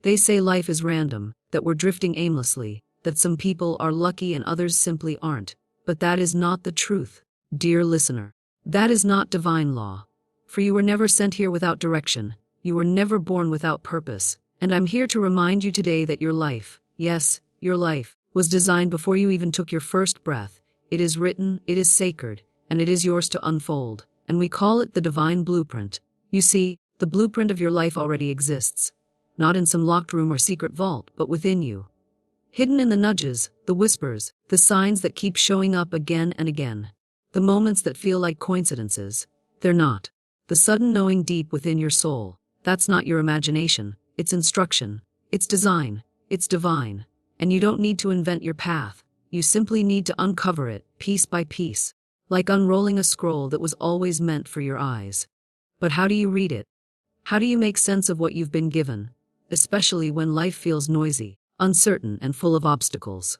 They say life is random, that we're drifting aimlessly, that some people are lucky and others simply aren't. But that is not the truth, dear listener. That is not divine law. For you were never sent here without direction. You were never born without purpose. And I'm here to remind you today that your life, yes, your life, was designed before you even took your first breath. It is written, it is sacred, and it is yours to unfold. And we call it the divine blueprint. You see, the blueprint of your life already exists. Not in some locked room or secret vault, but within you. Hidden in the nudges, the whispers, the signs that keep showing up again and again. The moments that feel like coincidences. They're not. The sudden knowing deep within your soul. That's not your imagination. It's instruction. It's design. It's divine. And you don't need to invent your path. You simply need to uncover it, piece by piece. Like unrolling a scroll that was always meant for your eyes. But how do you read it? How do you make sense of what you've been given? Especially when life feels noisy, uncertain, and full of obstacles.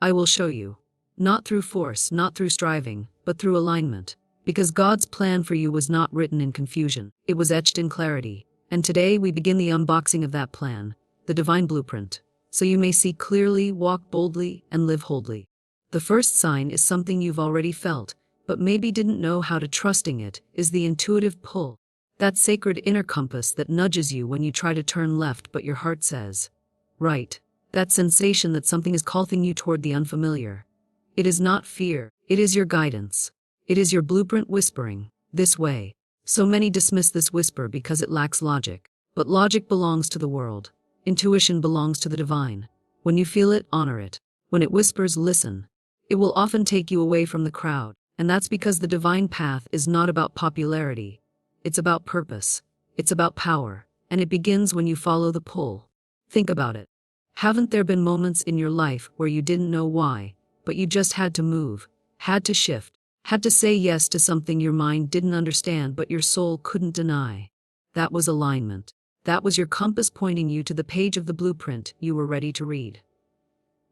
I will show you. Not through force, not through striving, but through alignment. Because God's plan for you was not written in confusion. It was etched in clarity. And today we begin the unboxing of that plan, the divine blueprint. So you may see clearly, walk boldly, and live wholly. The first sign is something you've already felt, but maybe didn't know how to trusting it, is the intuitive pull. That sacred inner compass that nudges you when you try to turn left but your heart says, right. That sensation that something is calling you toward the unfamiliar. It is not fear, it is your guidance. It is your blueprint whispering, this way. So many dismiss this whisper because it lacks logic. But logic belongs to the world. Intuition belongs to the divine. When you feel it, honor it. When it whispers, listen. It will often take you away from the crowd, and that's because the divine path is not about popularity. It's about purpose. It's about power, and it begins when you follow the pull. Think about it. Haven't there been moments in your life where you didn't know why, but you just had to move, had to shift, had to say yes to something your mind didn't understand but your soul couldn't deny? That was alignment. That was your compass pointing you to the page of the blueprint you were ready to read.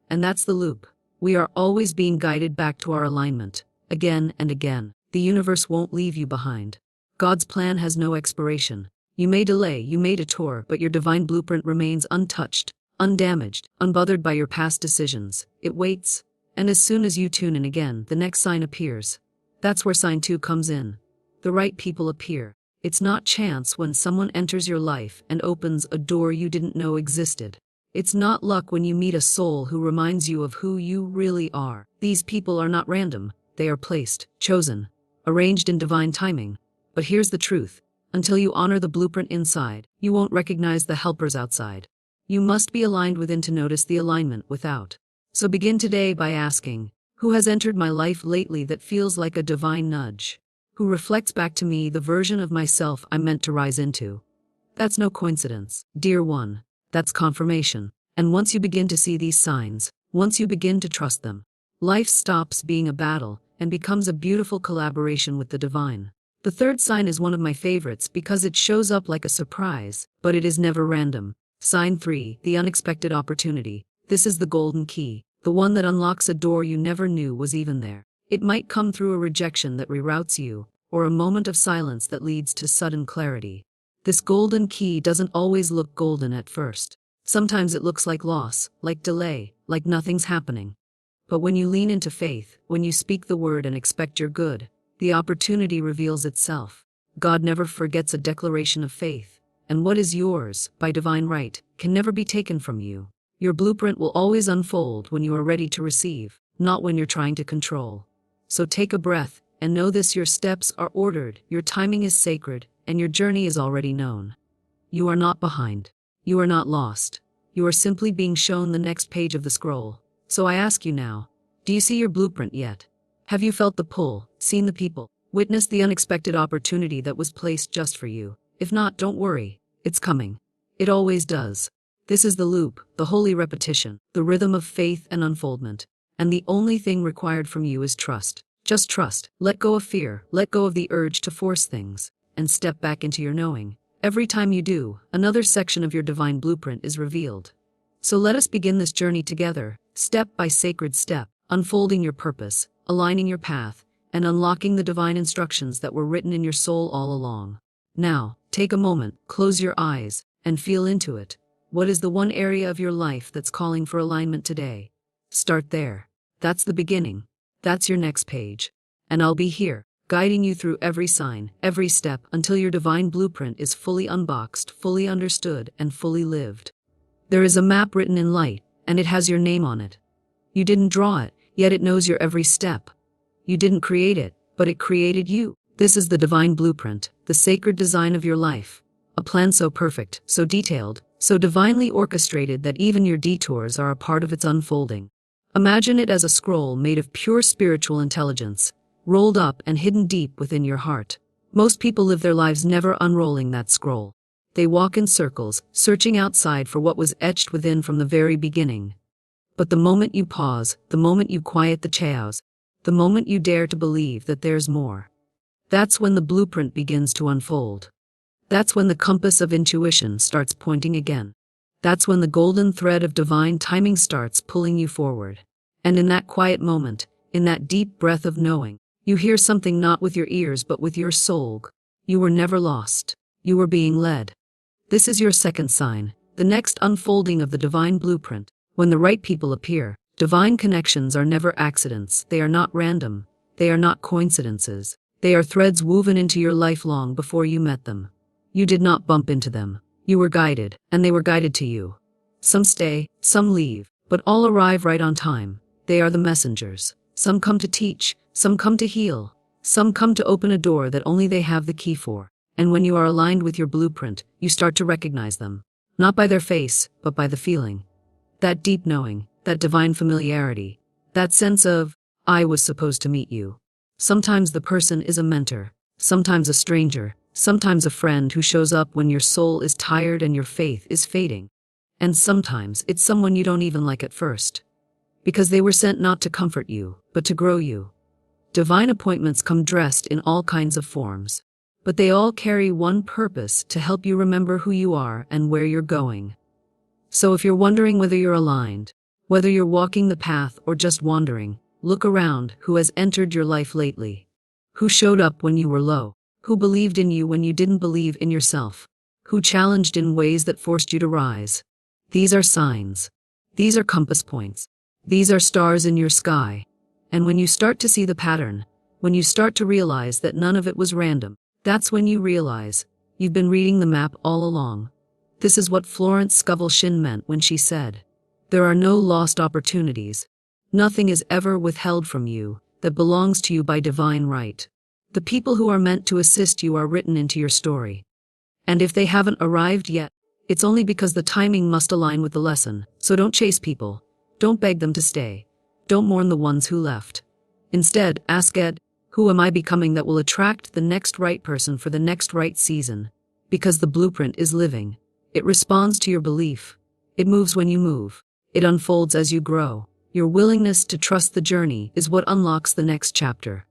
And that's the loop. We are always being guided back to our alignment, again and again. The universe won't leave you behind. God's plan has no expiration. You may delay, you may detour, but your divine blueprint remains untouched, undamaged, unbothered by your past decisions. It waits. And as soon as you tune in again, the next sign appears. That's where sign 2 comes in. The right people appear. It's not chance when someone enters your life and opens a door you didn't know existed. It's not luck when you meet a soul who reminds you of who you really are. These people are not random. They are placed, chosen, arranged in divine timing. But here's the truth. Until you honor the blueprint inside, you won't recognize the helpers outside. You must be aligned within to notice the alignment without. So begin today by asking, who has entered my life lately that feels like a divine nudge? Who reflects back to me the version of myself I'm meant to rise into? That's no coincidence, dear one. That's confirmation. And once you begin to see these signs, once you begin to trust them, life stops being a battle and becomes a beautiful collaboration with the divine. The third sign is one of my favorites because it shows up like a surprise, but it is never random. Sign 3, the unexpected opportunity. This is the golden key, the one that unlocks a door you never knew was even there. It might come through a rejection that reroutes you, or a moment of silence that leads to sudden clarity. This golden key doesn't always look golden at first. Sometimes it looks like loss, like delay, like nothing's happening. But when you lean into faith, when you speak the word and expect your good, the opportunity reveals itself. God never forgets a declaration of faith, and what is yours, by divine right, can never be taken from you. Your blueprint will always unfold when you are ready to receive, not when you're trying to control. So take a breath, and know this: your steps are ordered, your timing is sacred, and your journey is already known. You are not behind. You are not lost. You are simply being shown the next page of the scroll. So I ask you now, do you see your blueprint yet? Have you felt the pull, seen the people, witnessed the unexpected opportunity that was placed just for you? If not, don't worry. It's coming. It always does. This is the loop, the holy repetition, the rhythm of faith and unfoldment. And the only thing required from you is trust. Just trust. Let go of fear. Let go of the urge to force things. And step back into your knowing. Every time you do, another section of your divine blueprint is revealed. So let us begin this journey together, step by sacred step, unfolding your purpose, aligning your path, and unlocking the divine instructions that were written in your soul all along. Now, take a moment, close your eyes, and feel into it. What is the one area of your life that's calling for alignment today? Start there. That's the beginning. That's your next page. And I'll be here, guiding you through every sign, every step, until your divine blueprint is fully unboxed, fully understood, and fully lived. There is a map written in light, and it has your name on it. You didn't draw it, yet it knows your every step. You didn't create it, but it created you. This is the divine blueprint, the sacred design of your life. A plan so perfect, so detailed, so divinely orchestrated that even your detours are a part of its unfolding. Imagine it as a scroll made of pure spiritual intelligence, rolled up and hidden deep within your heart. Most people live their lives never unrolling that scroll. They walk in circles, searching outside for what was etched within from the very beginning. But the moment you pause, the moment you quiet the chaos, the moment you dare to believe that there's more, that's when the blueprint begins to unfold. That's when the compass of intuition starts pointing again. That's when the golden thread of divine timing starts pulling you forward. And in that quiet moment, in that deep breath of knowing, you hear something not with your ears but with your soul. You were never lost. You were being led. This is your second sign, the next unfolding of the divine blueprint. When the right people appear, divine connections are never accidents. They are not random. They are not coincidences. They are threads woven into your life long before you met them. You did not bump into them. You were guided, and they were guided to you. Some stay, some leave, but all arrive right on time. They are the messengers. Some come to teach, some come to heal, some come to open a door that only they have the key for. And when you are aligned with your blueprint, you start to recognize them. Not by their face, but by the feeling. That deep knowing, that divine familiarity, that sense of, I was supposed to meet you. Sometimes the person is a mentor, sometimes a stranger, sometimes a friend who shows up when your soul is tired and your faith is fading. And sometimes it's someone you don't even like at first. Because they were sent not to comfort you, but to grow you. Divine appointments come dressed in all kinds of forms. But they all carry one purpose: to help you remember who you are and where you're going. So if you're wondering whether you're aligned, whether you're walking the path or just wandering, look around. Who has entered your life lately? Who showed up when you were low? Who believed in you when you didn't believe in yourself? Who challenged in ways that forced you to rise? These are signs. These are compass points. These are stars in your sky. And when you start to see the pattern, when you start to realize that none of it was random, that's when you realize you've been reading the map all along. This is what Florence Scovel Shinn meant when she said, there are no lost opportunities. Nothing is ever withheld from you that belongs to you by divine right. The people who are meant to assist you are written into your story. And if they haven't arrived yet, it's only because the timing must align with the lesson. So don't chase people. Don't beg them to stay. Don't mourn the ones who left. Instead, ask Ed, who am I becoming that will attract the next right person for the next right season? Because the blueprint is living. It responds to your belief. It moves when you move. It unfolds as you grow. Your willingness to trust the journey is what unlocks the next chapter.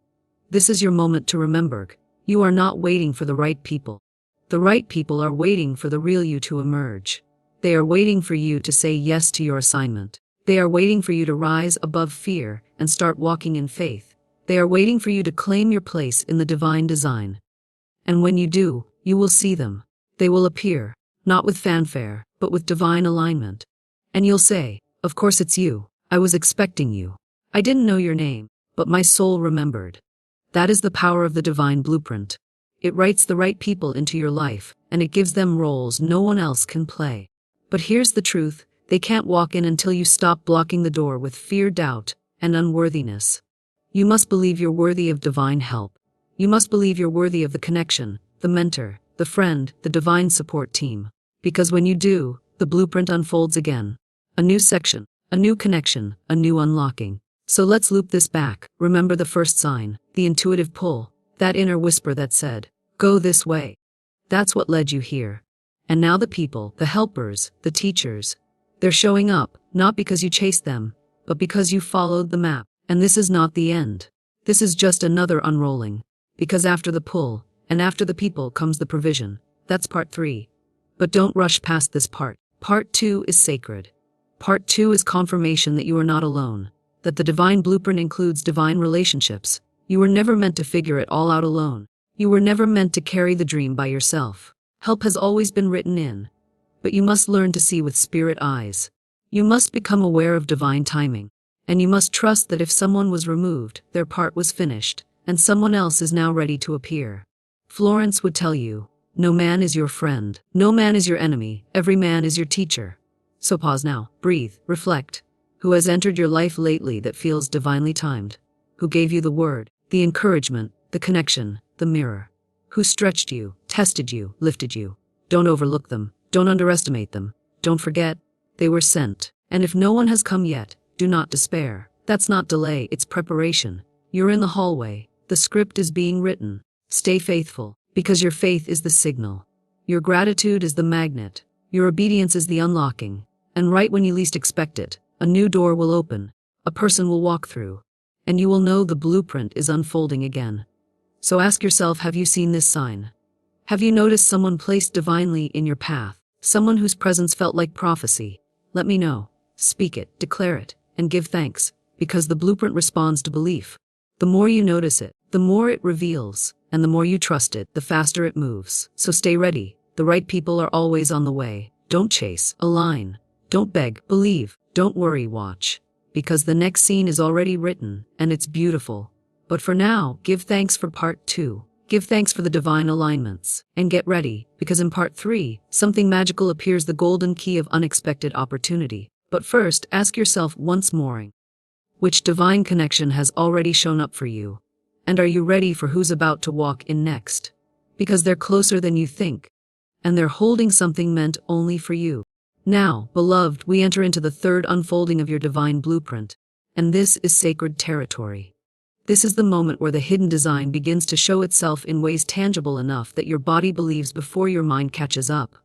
This is your moment to remember. You are not waiting for the right people. The right people are waiting for the real you to emerge. They are waiting for you to say yes to your assignment. They are waiting for you to rise above fear and start walking in faith. They are waiting for you to claim your place in the divine design. And when you do, you will see them. They will appear, not with fanfare, but with divine alignment. And you'll say, of course it's you. I was expecting you. I didn't know your name, but my soul remembered. That is the power of the divine blueprint. It writes the right people into your life, and it gives them roles no one else can play. But here's the truth, they can't walk in until you stop blocking the door with fear, doubt, and unworthiness. You must believe you're worthy of divine help. You must believe you're worthy of the connection, the mentor, the friend, the divine support team. Because when you do, the blueprint unfolds again. A new section, a new connection, a new unlocking. So let's loop this back. Remember the first sign, the intuitive pull, that inner whisper that said, go this way. That's what led you here. And now the people, the helpers, the teachers, they're showing up, not because you chased them, but because you followed the map. And this is not the end. This is just another unrolling. Because after the pull, and after the people comes the provision. That's part 3. But don't rush past this part. Part 2 is sacred. Part 2 is confirmation that you are not alone. That the divine blueprint includes divine relationships. You were never meant to figure it all out alone. You were never meant to carry the dream by yourself. Help has always been written in. but you must learn to see with spirit eyes. You must become aware of divine timing. And you must trust that if someone was removed, their part was finished, and someone else is now ready to appear. Florence would tell you, no man is your friend, no man is your enemy, every man is your teacher. So pause now, breathe, reflect. Who has entered your life lately that feels divinely timed? Who gave you the word, the encouragement, the connection, the mirror? Who stretched you, tested you, lifted you? Don't overlook them, don't underestimate them, don't forget, they were sent. And if no one has come yet, do not despair. That's not delay, it's preparation. You're in the hallway, the script is being written. Stay faithful, because your faith is the signal. Your gratitude is the magnet. Your obedience is the unlocking. And right when you least expect it, a new door will open, a person will walk through, and you will know the blueprint is unfolding again. So ask yourself, have you seen this sign? Have you noticed someone placed divinely in your path? Someone whose presence felt like prophecy? Let me know. Speak it, declare it, and give thanks, because the blueprint responds to belief. The more you notice it, the more it reveals, and the more you trust it, the faster it moves. So stay ready. The right people are always on the way. Don't chase, align. Don't beg, believe. Don't worry, watch. Because the next scene is already written, and it's beautiful. But for now, give thanks for part 2. Give thanks for the divine alignments. And get ready, because in part 3, something magical appears, the golden key of unexpected opportunity. But first, ask yourself once more, which divine connection has already shown up for you? And are you ready for who's about to walk in next? Because they're closer than you think. And they're holding something meant only for you. Now, beloved, we enter into the third unfolding of your divine blueprint. And this is sacred territory. This is the moment where the hidden design begins to show itself in ways tangible enough that your body believes before your mind catches up.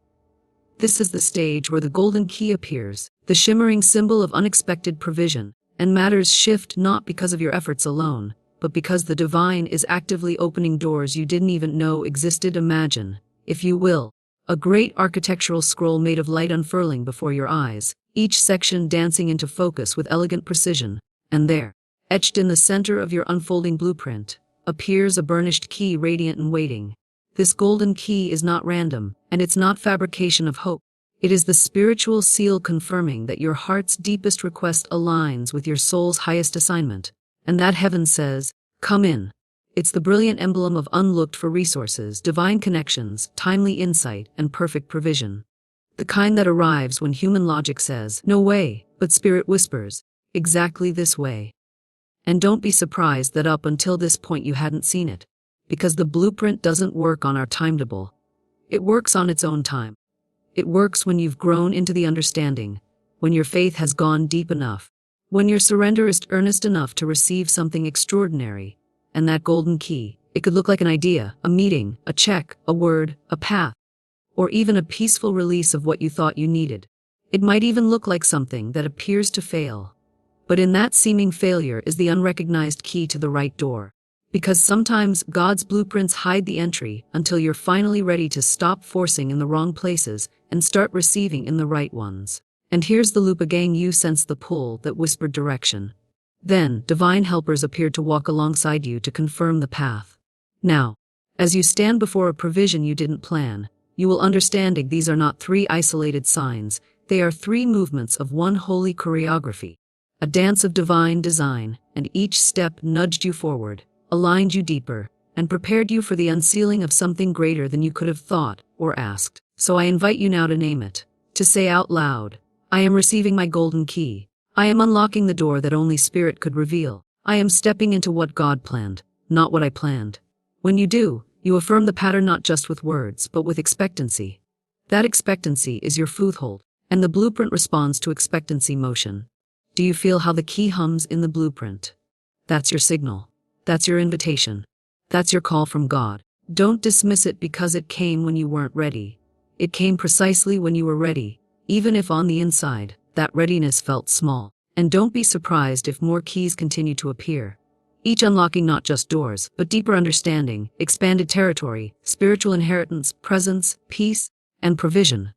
This is the stage where the golden key appears, the shimmering symbol of unexpected provision, and matters shift not because of your efforts alone, but because the divine is actively opening doors you didn't even know existed. Imagine, if you will, a great architectural scroll made of light unfurling before your eyes, each section dancing into focus with elegant precision, and there, etched in the center of your unfolding blueprint, appears a burnished key radiant and waiting. This golden key is not random, and it's not fabrication of hope. It is the spiritual seal confirming that your heart's deepest request aligns with your soul's highest assignment, and that heaven says, come in. It's the brilliant emblem of unlooked-for resources, divine connections, timely insight, and perfect provision. The kind that arrives when human logic says, no way, but spirit whispers, exactly this way. And don't be surprised that up until this point you hadn't seen it. Because the blueprint doesn't work on our timetable. It works on its own time. It works when you've grown into the understanding, when your faith has gone deep enough, when your surrender is earnest enough to receive something extraordinary. And that golden key, it could look like an idea, a meeting, a check, a word, a path, or even a peaceful release of what you thought you needed. It might even look like something that appears to fail. But in that seeming failure is the unrecognized key to the right door. Because sometimes God's blueprints hide the entry until you're finally ready to stop forcing in the wrong places and start receiving in the right ones. And here's the loop again, you sense the pull that whispered direction. Then, divine helpers appeared to walk alongside you to confirm the path. Now, as you stand before a provision you didn't plan, you will understand these are not 3 isolated signs, they are 3 movements of one holy choreography. A dance of divine design, and each step nudged you forward, aligned you deeper, and prepared you for the unsealing of something greater than you could have thought or asked. So I invite you now to name it, to say out loud, I am receiving my golden key. I am unlocking the door that only Spirit could reveal. I am stepping into what God planned, not what I planned. When you do, you affirm the pattern not just with words, but with expectancy. That expectancy is your foothold, and the blueprint responds to expectancy motion. Do you feel how the key hums in the blueprint? That's your signal. That's your invitation. That's your call from God. Don't dismiss it because it came when you weren't ready. It came precisely when you were ready, even if on the inside, that readiness felt small. And don't be surprised if more keys continue to appear. Each unlocking not just doors, but deeper understanding, expanded territory, spiritual inheritance, presence, peace, and provision.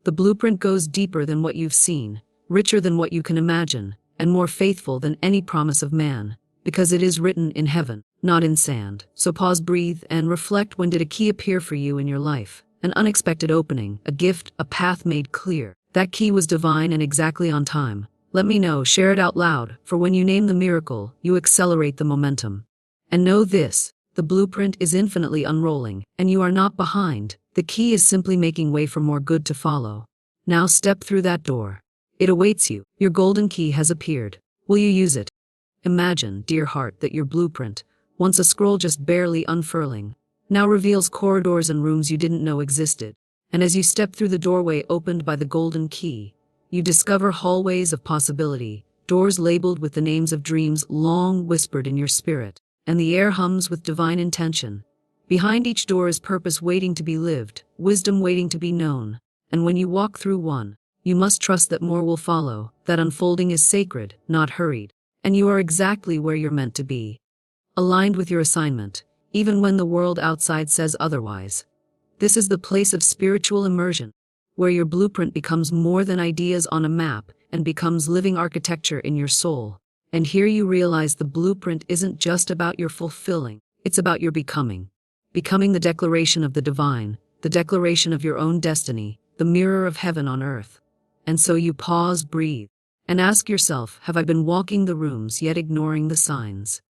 The blueprint goes deeper than what you've seen, richer than what you can imagine, and more faithful than any promise of man. Because it is written in heaven, not in sand. So pause, breathe, and reflect. When did a key appear for you in your life? An unexpected opening, a gift, a path made clear. That key was divine and exactly on time. Let me know, share it out loud, for when you name the miracle, you accelerate the momentum. And know this, the blueprint is infinitely unrolling, and you are not behind. The key is simply making way for more good to follow. Now step through that door. It awaits you. Your golden key has appeared. Will you use it? Imagine, dear heart, that your blueprint, once a scroll just barely unfurling, now reveals corridors and rooms you didn't know existed. And as you step through the doorway opened by the golden key, you discover hallways of possibility, doors labeled with the names of dreams long whispered in your spirit, and the air hums with divine intention. Behind each door is purpose waiting to be lived, wisdom waiting to be known, and when you walk through one, you must trust that more will follow, that unfolding is sacred, not hurried, and you are exactly where you're meant to be. Aligned with your assignment, even when the world outside says otherwise. This is the place of spiritual immersion, where your blueprint becomes more than ideas on a map and becomes living architecture in your soul. And here you realize the blueprint isn't just about your fulfilling, it's about your becoming. Becoming the declaration of the divine, the declaration of your own destiny, the mirror of heaven on earth. And so you pause, breathe, and ask yourself, have I been walking the rooms yet ignoring the signs?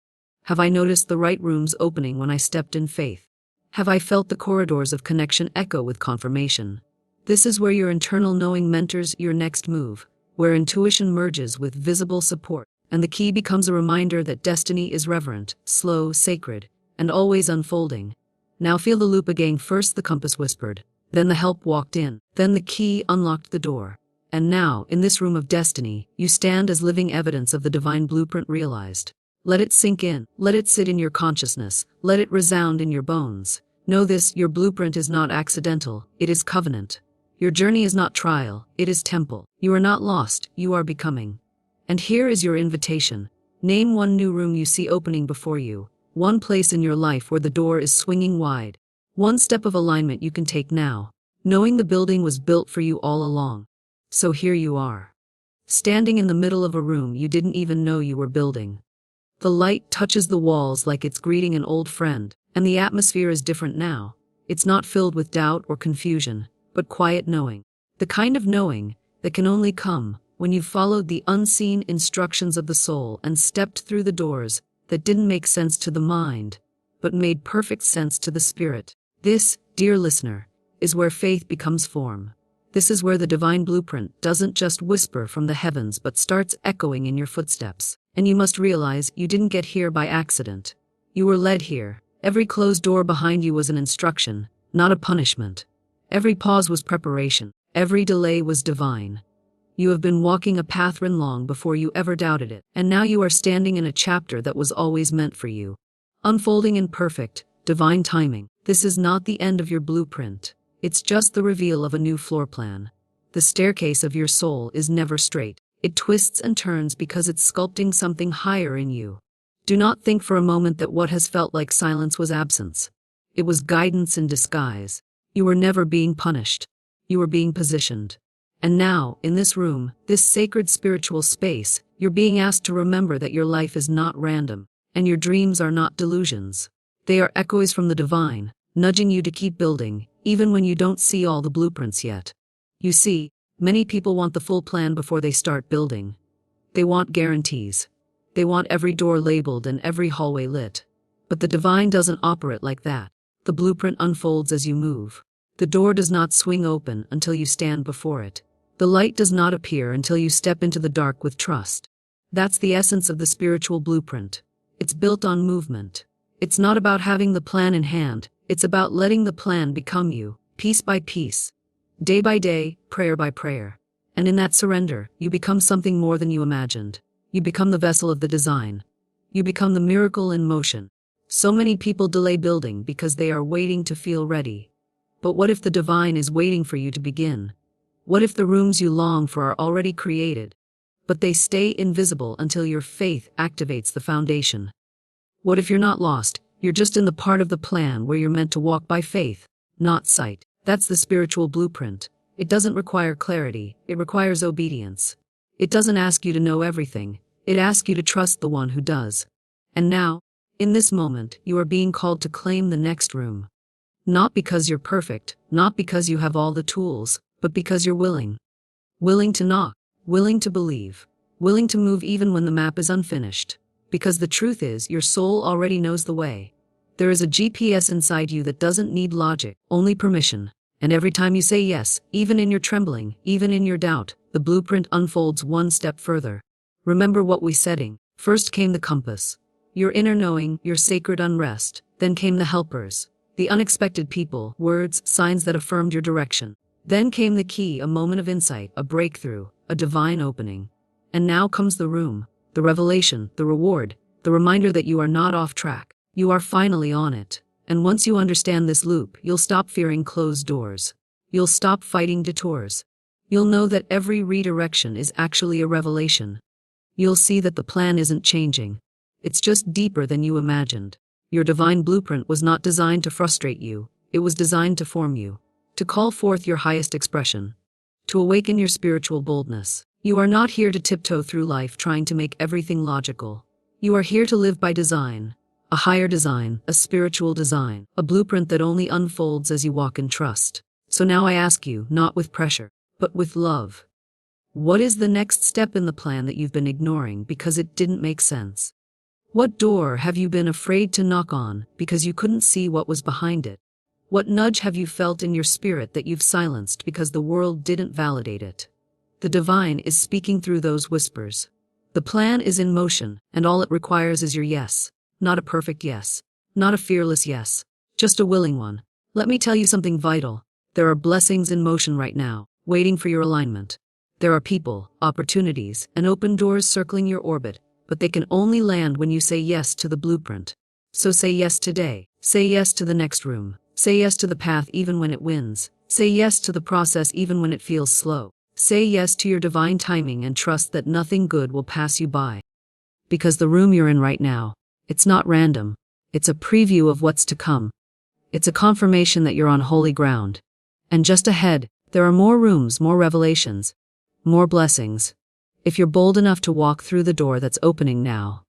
Have I noticed the right rooms opening when I stepped in faith? Have I felt the corridors of connection echo with confirmation? This is where your internal knowing mentors your next move, where intuition merges with visible support, and the key becomes a reminder that destiny is reverent, slow, sacred, and always unfolding. Now feel the loop again. First the compass whispered, then the help walked in, then the key unlocked the door. And now, in this room of destiny, you stand as living evidence of the divine blueprint realized. Let it sink in, let it sit in your consciousness, let it resound in your bones. Know this, your blueprint is not accidental, it is covenant. Your journey is not trial, it is temple. You are not lost, you are becoming. And here is your invitation. Name one new room you see opening before you, one place in your life where the door is swinging wide, one step of alignment you can take now, knowing the building was built for you all along. So here you are, standing in the middle of a room you didn't even know you were building. The light touches the walls like it's greeting an old friend, and the atmosphere is different now. It's not filled with doubt or confusion, but quiet knowing. The kind of knowing that can only come when you've followed the unseen instructions of the soul and stepped through the doors that didn't make sense to the mind, but made perfect sense to the spirit. This, dear listener, is where faith becomes form. This is where the divine blueprint doesn't just whisper from the heavens but starts echoing in your footsteps. And you must realize you didn't get here by accident. You were led here. Every closed door behind you was an instruction, not a punishment. Every pause was preparation. Every delay was divine. You have been walking a path written long before you ever doubted it, and now you are standing in a chapter that was always meant for you. Unfolding in perfect, divine timing. This is not the end of your blueprint. It's just the reveal of a new floor plan. The staircase of your soul is never straight. It twists and turns because it's sculpting something higher in you. Do not think for a moment that what has felt like silence was absence. It was guidance in disguise. You were never being punished. You were being positioned. And now, in this room, this sacred spiritual space, you're being asked to remember that your life is not random, and your dreams are not delusions. They are echoes from the divine, nudging you to keep building, even when you don't see all the blueprints yet. You see, many people want the full plan before they start building. They want guarantees. They want every door labeled and every hallway lit. But the divine doesn't operate like that. The blueprint unfolds as you move. The door does not swing open until you stand before it. The light does not appear until you step into the dark with trust. That's the essence of the spiritual blueprint. It's built on movement. It's not about having the plan in hand. It's about letting the plan become you, piece by piece. Day by day, prayer by prayer. And in that surrender, you become something more than you imagined. You become the vessel of the design. You become the miracle in motion. So many people delay building because they are waiting to feel ready. But what if the divine is waiting for you to begin? What if the rooms you long for are already created, but they stay invisible until your faith activates the foundation? What if you're not lost, you're just in the part of the plan where you're meant to walk by faith, not sight? That's the spiritual blueprint. It doesn't require clarity, it requires obedience. It doesn't ask you to know everything, it asks you to trust the one who does. And now, in this moment, you are being called to claim the next room. Not because you're perfect, not because you have all the tools, but because you're willing. Willing to knock, willing to believe, willing to move even when the map is unfinished. Because the truth is, your soul already knows the way. There is a GPS inside you that doesn't need logic, only permission. And every time you say yes, even in your trembling, even in your doubt, the blueprint unfolds one step further. Remember what we setting. First came the compass, your inner knowing, your sacred unrest. Then came the helpers, the unexpected people, words, signs that affirmed your direction. Then came the key, a moment of insight, a breakthrough, a divine opening. And now comes the room, the revelation, the reward, the reminder that you are not off track. You are finally on it. And once you understand this loop, you'll stop fearing closed doors. You'll stop fighting detours. You'll know that every redirection is actually a revelation. You'll see that the plan isn't changing. It's just deeper than you imagined. Your divine blueprint was not designed to frustrate you. It was designed to form you, to call forth your highest expression, to awaken your spiritual boldness. You are not here to tiptoe through life trying to make everything logical. You are here to live by design. A higher design, a spiritual design, a blueprint that only unfolds as you walk in trust. So now I ask you, not with pressure, but with love. What is the next step in the plan that you've been ignoring because it didn't make sense? What door have you been afraid to knock on because you couldn't see what was behind it? What nudge have you felt in your spirit that you've silenced because the world didn't validate it? The divine is speaking through those whispers. The plan is in motion, and all it requires is your yes. Not a perfect yes. Not a fearless yes. Just a willing one. Let me tell you something vital. There are blessings in motion right now, waiting for your alignment. There are people, opportunities, and open doors circling your orbit, but they can only land when you say yes to the blueprint. So say yes today. Say yes to the next room. Say yes to the path even when it wins. Say yes to the process even when it feels slow. Say yes to your divine timing and trust that nothing good will pass you by. Because the room you're in right now, it's not random. It's a preview of what's to come. It's a confirmation that you're on holy ground. And just ahead, there are more rooms, more revelations, more blessings. If you're bold enough to walk through the door that's opening now.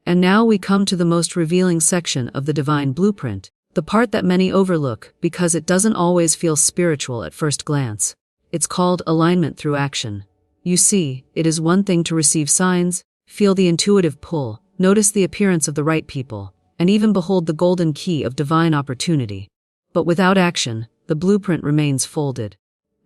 And now we come to the most revealing section of the divine blueprint, the part that many overlook because it doesn't always feel spiritual at first glance. It's called alignment through action. You see, it is one thing to receive signs, feel the intuitive pull, notice the appearance of the right people, and even behold the golden key of divine opportunity. But without action, the blueprint remains folded.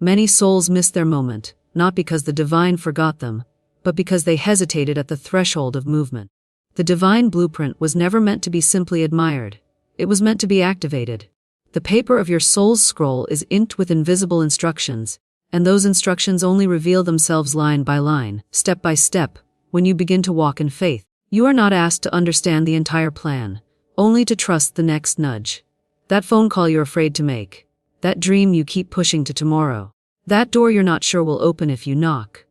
Many souls miss their moment, not because the divine forgot them, but because they hesitated at the threshold of movement. The divine blueprint was never meant to be simply admired. It was meant to be activated. The paper of your soul's scroll is inked with invisible instructions, and those instructions only reveal themselves line by line, step by step, when you begin to walk in faith. You are not asked to understand the entire plan, only to trust the next nudge. That phone call you're afraid to make. That dream you keep pushing to tomorrow. That door you're not sure will open if you knock.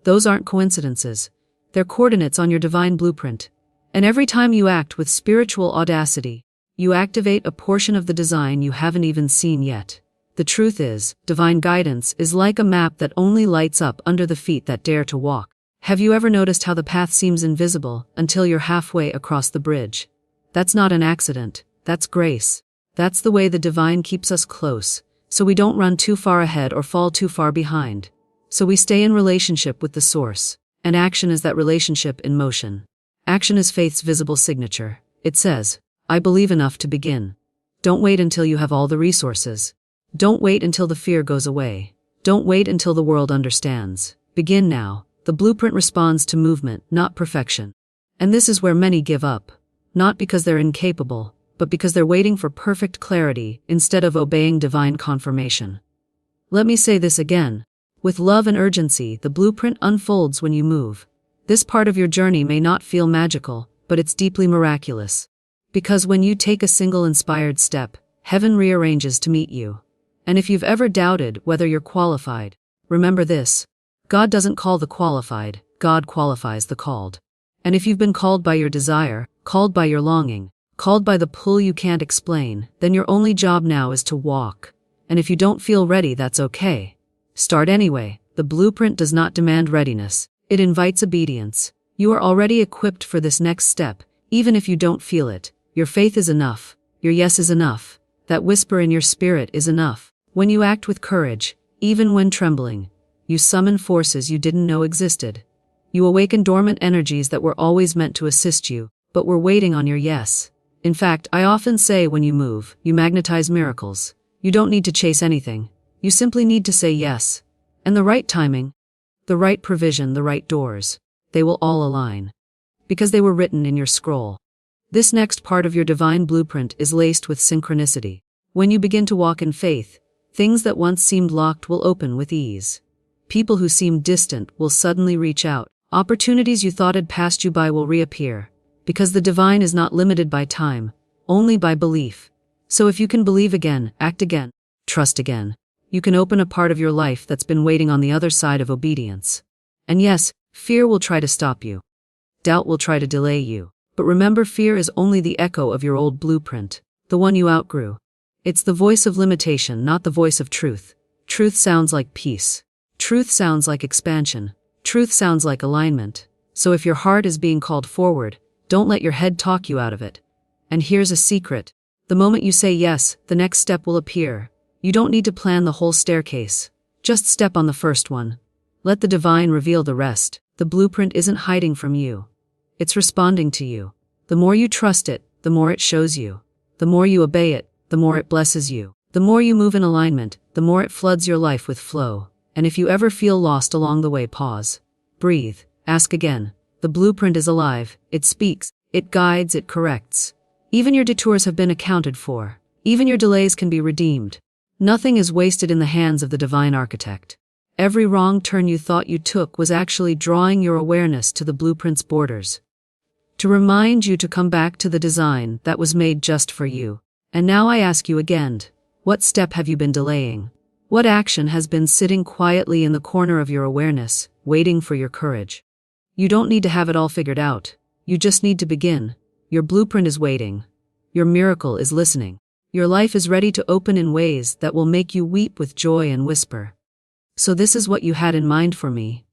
Those aren't coincidences. They're coordinates on your divine blueprint. And every time you act with spiritual audacity, you activate a portion of the design you haven't even seen yet. The truth is, divine guidance is like a map that only lights up under the feet that dare to walk. Have you ever noticed how the path seems invisible until you're halfway across the bridge? That's not an accident. That's grace. That's the way the divine keeps us close, so we don't run too far ahead or fall too far behind. So we stay in relationship with the source, and action is that relationship in motion. Action is faith's visible signature. It says, I believe enough to begin. Don't wait until you have all the resources. Don't wait until the fear goes away. Don't wait until the world understands. Begin now. The blueprint responds to movement, not perfection. And this is where many give up. Not because they're incapable, but because they're waiting for perfect clarity instead of obeying divine confirmation. Let me say this again. With love and urgency, the blueprint unfolds when you move. This part of your journey may not feel magical, but it's deeply miraculous. Because when you take a single inspired step, heaven rearranges to meet you. And if you've ever doubted whether you're qualified, remember this. God doesn't call the qualified, God qualifies the called. And if you've been called by your desire, called by your longing, called by the pull you can't explain, then your only job now is to walk. And if you don't feel ready, that's okay. Start anyway. The blueprint does not demand readiness. It invites obedience. You are already equipped for this next step, even if you don't feel it. Your faith is enough. Your yes is enough. That whisper in your spirit is enough. When you act with courage, even when trembling, you summon forces you didn't know existed. You awaken dormant energies that were always meant to assist you, but were waiting on your yes. In fact, I often say when you move, you magnetize miracles. You don't need to chase anything. You simply need to say yes. And the right timing, the right provision, the right doors, they will all align. Because they were written in your scroll. This next part of your divine blueprint is laced with synchronicity. When you begin to walk in faith, things that once seemed locked will open with ease. People who seemed distant will suddenly reach out. Opportunities you thought had passed you by will reappear. Because the divine is not limited by time, only by belief. So if you can believe again, act again, trust again, you can open a part of your life that's been waiting on the other side of obedience. And yes, fear will try to stop you. Doubt will try to delay you. But remember, fear is only the echo of your old blueprint, the one you outgrew. It's the voice of limitation, not the voice of truth. Truth sounds like peace. Truth sounds like expansion. Truth sounds like alignment. So if your heart is being called forward, don't let your head talk you out of it. And here's a secret. The moment you say yes, the next step will appear. You don't need to plan the whole staircase. Just step on the first one. Let the divine reveal the rest. The blueprint isn't hiding from you. It's responding to you. The more you trust it, the more it shows you. The more you obey it, the more it blesses you. The more you move in alignment, the more it floods your life with flow. And if you ever feel lost along the way, pause. Breathe. Ask again. The blueprint is alive. It speaks. It guides. It corrects. Even your detours have been accounted for. Even your delays can be redeemed. Nothing is wasted in the hands of the divine architect. Every wrong turn you thought you took was actually drawing your awareness to the blueprint's borders. To remind you to come back to the design that was made just for you. And now I ask you again, what step have you been delaying? What action has been sitting quietly in the corner of your awareness, waiting for your courage? You don't need to have it all figured out. You just need to begin. Your blueprint is waiting. Your miracle is listening. Your life is ready to open in ways that will make you weep with joy and whisper. So this is what you had in mind for me.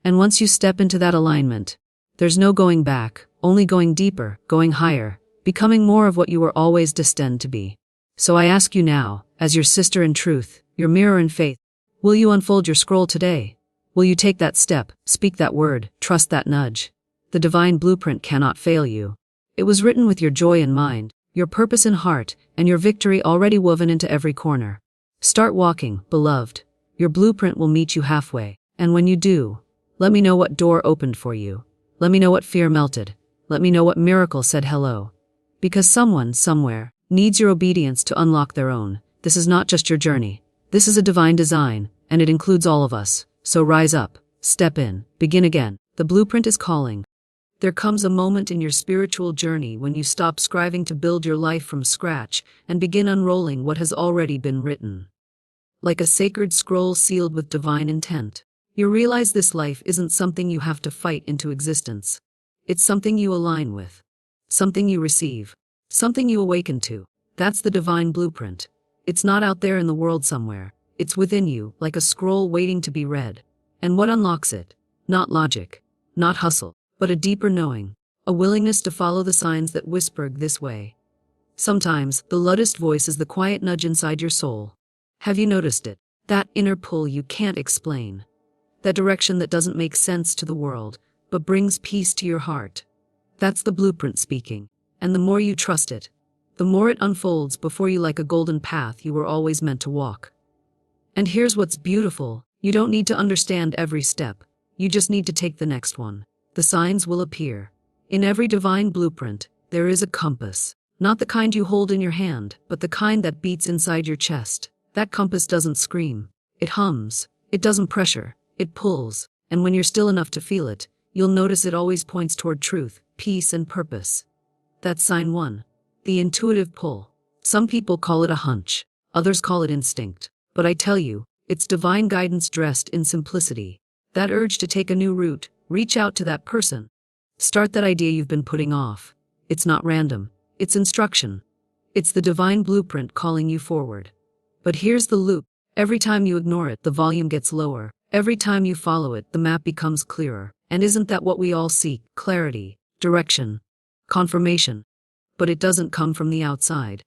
And once you step into that alignment, there's no going back, only going deeper, going higher, becoming more of what you were always destined to be. So I ask you now, as your sister in truth, your mirror in faith, will you unfold your scroll today? Will you take that step, speak that word, trust that nudge? The divine blueprint cannot fail you. It was written with your joy in mind, your purpose in heart, and your victory already woven into every corner. Start walking, beloved. Your blueprint will meet you halfway. And when you do, let me know what door opened for you. Let me know what fear melted. Let me know what miracle said hello. Because someone, somewhere, needs your obedience to unlock their own. This is not just your journey. This is a divine design, and it includes all of us. So rise up, step in, begin again. The blueprint is calling. There comes a moment in your spiritual journey when you stop striving to build your life from scratch and begin unrolling what has already been written. Like a sacred scroll sealed with divine intent. You realize this life isn't something you have to fight into existence. It's something you align with. Something you receive. Something you awaken to. That's the divine blueprint. It's not out there in the world somewhere. It's within you, like a scroll waiting to be read. And what unlocks it? Not logic. Not hustle. But a deeper knowing. A willingness to follow the signs that whisper this way. Sometimes, the loudest voice is the quiet nudge inside your soul. Have you noticed it? That inner pull you can't explain. That direction that doesn't make sense to the world, but brings peace to your heart. That's the blueprint speaking. And the more you trust it, the more it unfolds before you like a golden path you were always meant to walk. And here's what's beautiful. You don't need to understand every step. You just need to take the next one. The signs will appear. In every divine blueprint, there is a compass. Not the kind you hold in your hand, but the kind that beats inside your chest. That compass doesn't scream. It hums. It doesn't pressure. It pulls. And when you're still enough to feel it, you'll notice it always points toward truth, peace, and purpose. That's sign one. The intuitive pull. Some people call it a hunch. Others call it instinct. But I tell you, it's divine guidance dressed in simplicity. That urge to take a new route, reach out to that person. Start that idea you've been putting off. It's not random. It's instruction. It's the divine blueprint calling you forward. But here's the loop. Every time you ignore it, the volume gets lower. Every time you follow it, the map becomes clearer. And isn't that what we all seek? Clarity, direction, confirmation. But it doesn't come from the outside.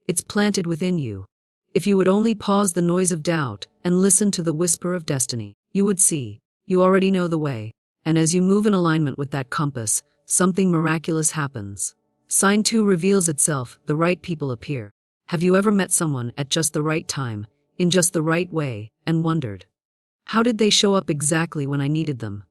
It's planted within you. If you would only pause the noise of doubt and listen to the whisper of destiny, you would see. You already know the way. And as you move in alignment with that compass, something miraculous happens. Sign 2 reveals itself, the right people appear. Have you ever met someone at just the right time, in just the right way, and wondered, how did they show up exactly when I needed them?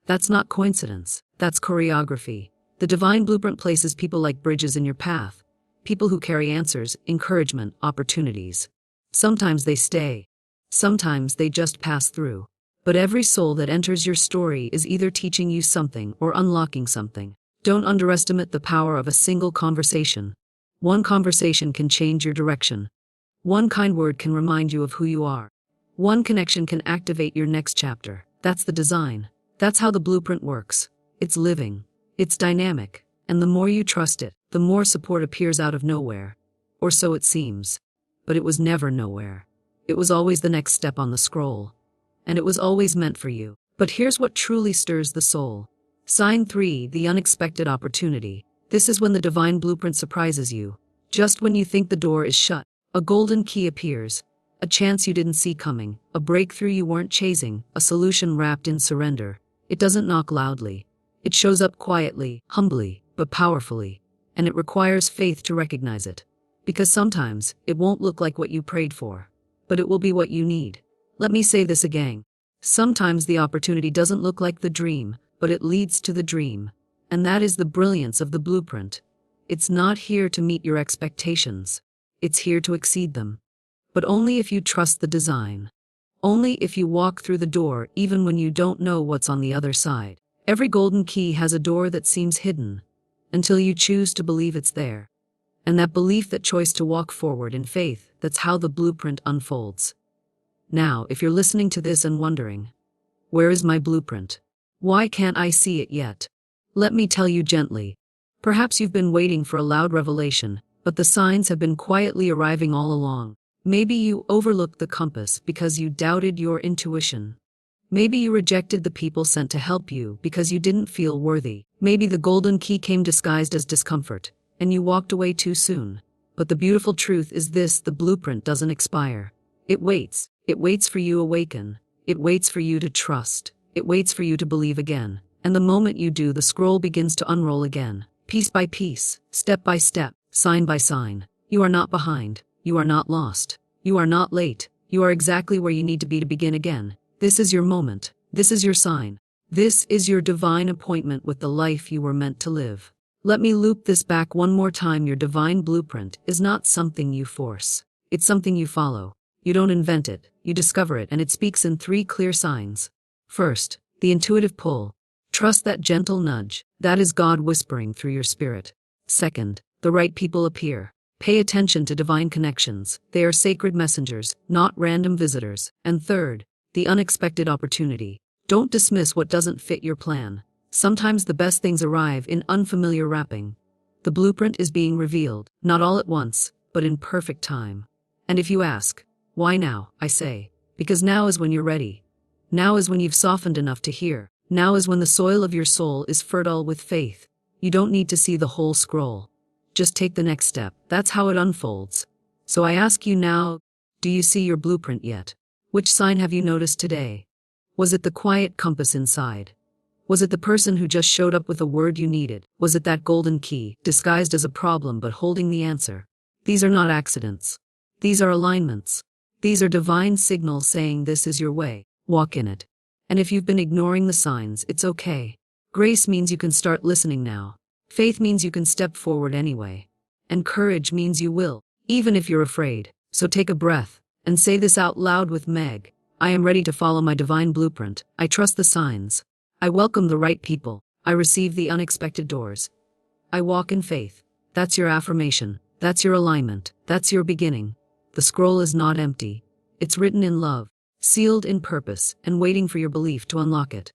That's not coincidence, that's choreography. The divine blueprint places people like bridges in your path, people who carry answers, encouragement, opportunities. Sometimes they stay. Sometimes they just pass through. But every soul that enters your story is either teaching you something or unlocking something. Don't underestimate the power of a single conversation. One conversation can change your direction. One kind word can remind you of who you are. One connection can activate your next chapter. That's the design. That's how the blueprint works. It's living. It's dynamic. And the more you trust it, the more support appears out of nowhere. Or so it seems. But it was never nowhere. It was always the next step on the scroll. And it was always meant for you. But here's what truly stirs the soul. Sign 3, the unexpected opportunity. This is when the divine blueprint surprises you. Just when you think the door is shut, a golden key appears. A chance you didn't see coming, a breakthrough you weren't chasing, a solution wrapped in surrender. It doesn't knock loudly. It shows up quietly, humbly, but powerfully. And it requires faith to recognize it. Because sometimes, it won't look like what you prayed for. But it will be what you need. Let me say this again. Sometimes the opportunity doesn't look like the dream, but it leads to the dream. And that is the brilliance of the blueprint. It's not here to meet your expectations. It's here to exceed them. But only if you trust the design. Only if you walk through the door even when you don't know what's on the other side. Every golden key has a door that seems hidden, until you choose to believe it's there. And that belief, that choice to walk forward in faith, that's how the blueprint unfolds. Now, if you're listening to this and wondering, where is my blueprint? Why can't I see it yet? Let me tell you gently. Perhaps you've been waiting for a loud revelation, but the signs have been quietly arriving all along. Maybe you overlooked the compass because you doubted your intuition. Maybe you rejected the people sent to help you because you didn't feel worthy. Maybe the golden key came disguised as discomfort, and you walked away too soon. But the beautiful truth is this: the blueprint doesn't expire. It waits. It waits for you to awaken. It waits for you to trust. It waits for you to believe again. And the moment you do, the scroll begins to unroll again. Piece by piece, step by step, sign by sign. You are not behind. You are not lost. You are not late. You are exactly where you need to be to begin again. This is your moment. This is your sign. This is your divine appointment with the life you were meant to live. Let me loop this back one more time. Your divine blueprint is not something you force. It's something you follow. You don't invent it, you discover it, and it speaks in 3 clear signs. First, the intuitive pull. Trust that gentle nudge. That is God whispering through your spirit. Second, the right people appear. Pay attention to divine connections. They are sacred messengers, not random visitors. And third, the unexpected opportunity. Don't dismiss what doesn't fit your plan. Sometimes the best things arrive in unfamiliar wrapping. The blueprint is being revealed, not all at once, but in perfect time. And if you ask, why now? I say, because now is when you're ready. Now is when you've softened enough to hear. Now is when the soil of your soul is fertile with faith. You don't need to see the whole scroll. Just take the next step. That's how it unfolds. So I ask you now, do you see your blueprint yet? Which sign have you noticed today? Was it the quiet compass inside? Was it the person who just showed up with a word you needed? Was it that golden key, disguised as a problem but holding the answer? These are not accidents. These are alignments. These are divine signals saying this is your way. Walk in it. And if you've been ignoring the signs, it's okay. Grace means you can start listening now. Faith means you can step forward anyway. And courage means you will, even if you're afraid. So take a breath and say this out loud with Meg. I am ready to follow my divine blueprint. I trust the signs. I welcome the right people. I receive the unexpected doors. I walk in faith. That's your affirmation. That's your alignment. That's your beginning. The scroll is not empty. It's written in love, sealed in purpose, and waiting for your belief to unlock it.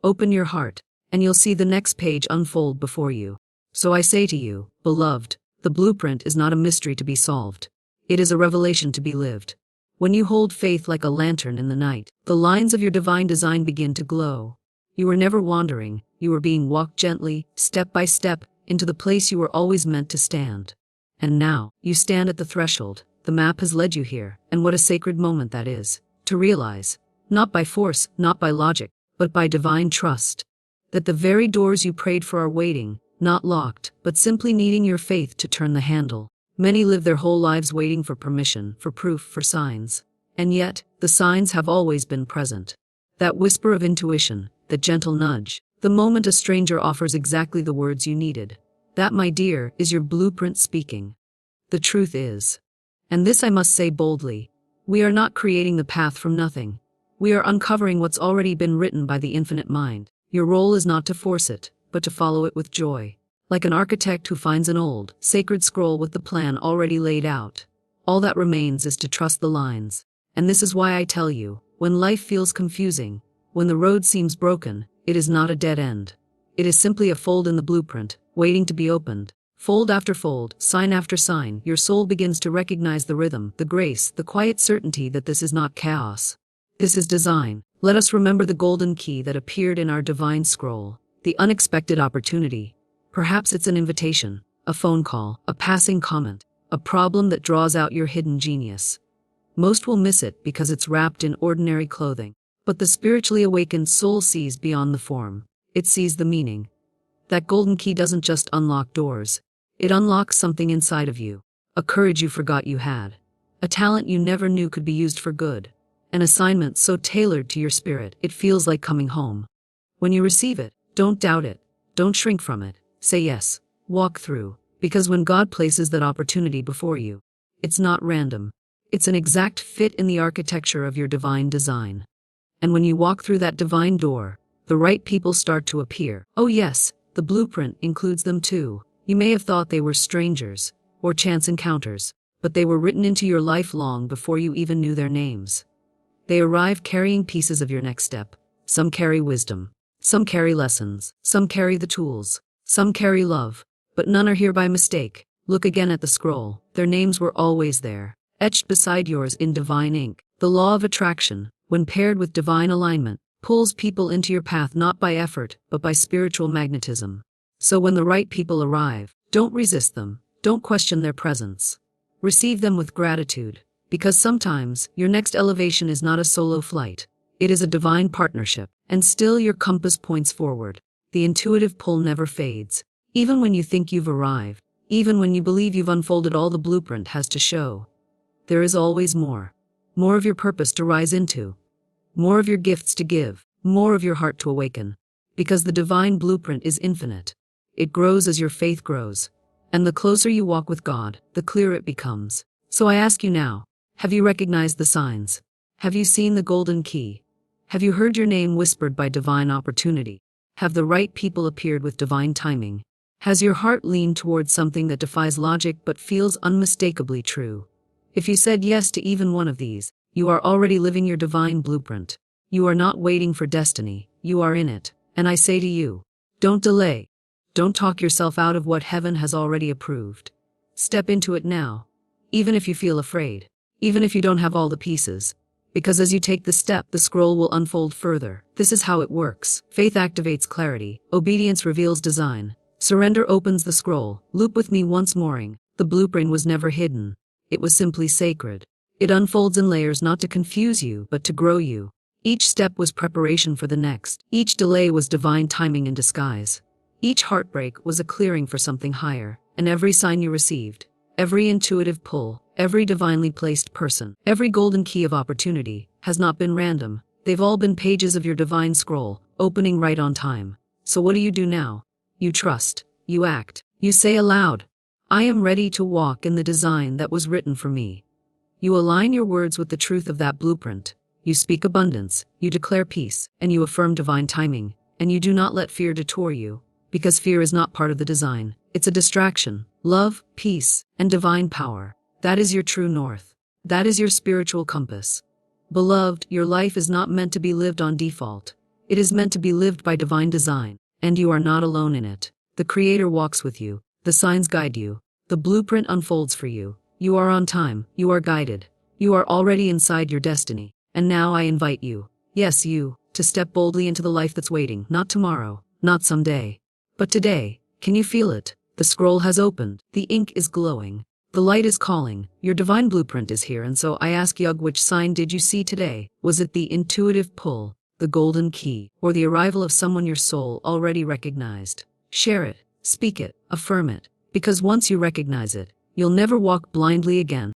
Open your heart, and you'll see the next page unfold before you. So I say to you, beloved, the blueprint is not a mystery to be solved. It is a revelation to be lived. When you hold faith like a lantern in the night, the lines of your divine design begin to glow. You were never wandering. You were being walked gently, step by step, into the place you were always meant to stand. And now, you stand at the threshold. The map has led you here, and what a sacred moment that is, to realize, not by force, not by logic, but by divine trust, that the very doors you prayed for are waiting, not locked, but simply needing your faith to turn the handle. Many live their whole lives waiting for permission, for proof, for signs. And yet, the signs have always been present. That whisper of intuition, that gentle nudge, the moment a stranger offers exactly the words you needed. That, my dear, is your blueprint speaking. The truth is, and this I must say boldly, we are not creating the path from nothing. We are uncovering what's already been written by the infinite mind. Your role is not to force it, but to follow it with joy. Like an architect who finds an old, sacred scroll with the plan already laid out. All that remains is to trust the lines. And this is why I tell you, when life feels confusing, when the road seems broken, it is not a dead end. It is simply a fold in the blueprint, waiting to be opened. Fold after fold, sign after sign, your soul begins to recognize the rhythm, the grace, the quiet certainty that this is not chaos. This is design. Let us remember the golden key that appeared in our divine scroll, the unexpected opportunity. Perhaps it's an invitation, a phone call, a passing comment, a problem that draws out your hidden genius. Most will miss it because it's wrapped in ordinary clothing. But the spiritually awakened soul sees beyond the form. It sees the meaning. That golden key doesn't just unlock doors. It unlocks something inside of you. A courage you forgot you had. A talent you never knew could be used for good. An assignment so tailored to your spirit, it feels like coming home. When you receive it, don't doubt it. Don't shrink from it. Say yes. Walk through. Because when God places that opportunity before you, it's not random. It's an exact fit in the architecture of your divine design. And when you walk through that divine door, the right people start to appear. Oh yes, the blueprint includes them too. You may have thought they were strangers, or chance encounters, but they were written into your life long before you even knew their names. They arrive carrying pieces of your next step. Some carry wisdom. Some carry lessons. Some carry the tools. Some carry love. But none are here by mistake. Look again at the scroll. Their names were always there, etched beside yours in divine ink. The law of attraction, when paired with divine alignment, pulls people into your path not by effort, but by spiritual magnetism. So when the right people arrive, don't resist them. Don't question their presence. Receive them with gratitude, because sometimes your next elevation is not a solo flight. It is a divine partnership, and still your compass points forward. The intuitive pull never fades. Even when you think you've arrived, even when you believe you've unfolded all the blueprint has to show, there is always more. More of your purpose to rise into. More of your gifts to give. More of your heart to awaken. Because the divine blueprint is infinite. It grows as your faith grows. And the closer you walk with God, the clearer it becomes. So I ask you now, have you recognized the signs? Have you seen the golden key? Have you heard your name whispered by divine opportunity? Have the right people appeared with divine timing? Has your heart leaned towards something that defies logic but feels unmistakably true? If you said yes to even one of these, you are already living your divine blueprint. You are not waiting for destiny, you are in it. And I say to you, don't delay. Don't talk yourself out of what heaven has already approved. Step into it now. Even if you feel afraid. Even if you don't have all the pieces. Because as you take the step, the scroll will unfold further. This is how it works. Faith activates clarity. Obedience reveals design. Surrender opens the scroll. Loop with me once more. The blueprint was never hidden. It was simply sacred. It unfolds in layers not to confuse you, but to grow you. Each step was preparation for the next. Each delay was divine timing in disguise. Each heartbreak was a clearing for something higher. And every sign you received, every intuitive pull, every divinely placed person, every golden key of opportunity, has not been random. They've all been pages of your divine scroll, opening right on time. So what do you do now? You trust. You act. You say aloud, I am ready to walk in the design that was written for me. You align your words with the truth of that blueprint. You speak abundance, you declare peace, and you affirm divine timing. And you do not let fear detour you. Because fear is not part of the design. It's a distraction. Love, peace, and divine power. That is your true north. That is your spiritual compass. Beloved, your life is not meant to be lived on default. It is meant to be lived by divine design. And you are not alone in it. The Creator walks with you. The signs guide you. The blueprint unfolds for you. You are on time. You are guided. You are already inside your destiny. And now I invite you, yes you, to step boldly into the life that's waiting. Not tomorrow, not someday, but today. Can you feel it? The scroll has opened. The ink is glowing. The light is calling, your divine blueprint is here, and so I ask Yug, which sign did you see today? Was it the intuitive pull, the golden key, or the arrival of someone your soul already recognized? Share it, speak it, affirm it, because once you recognize it, you'll never walk blindly again.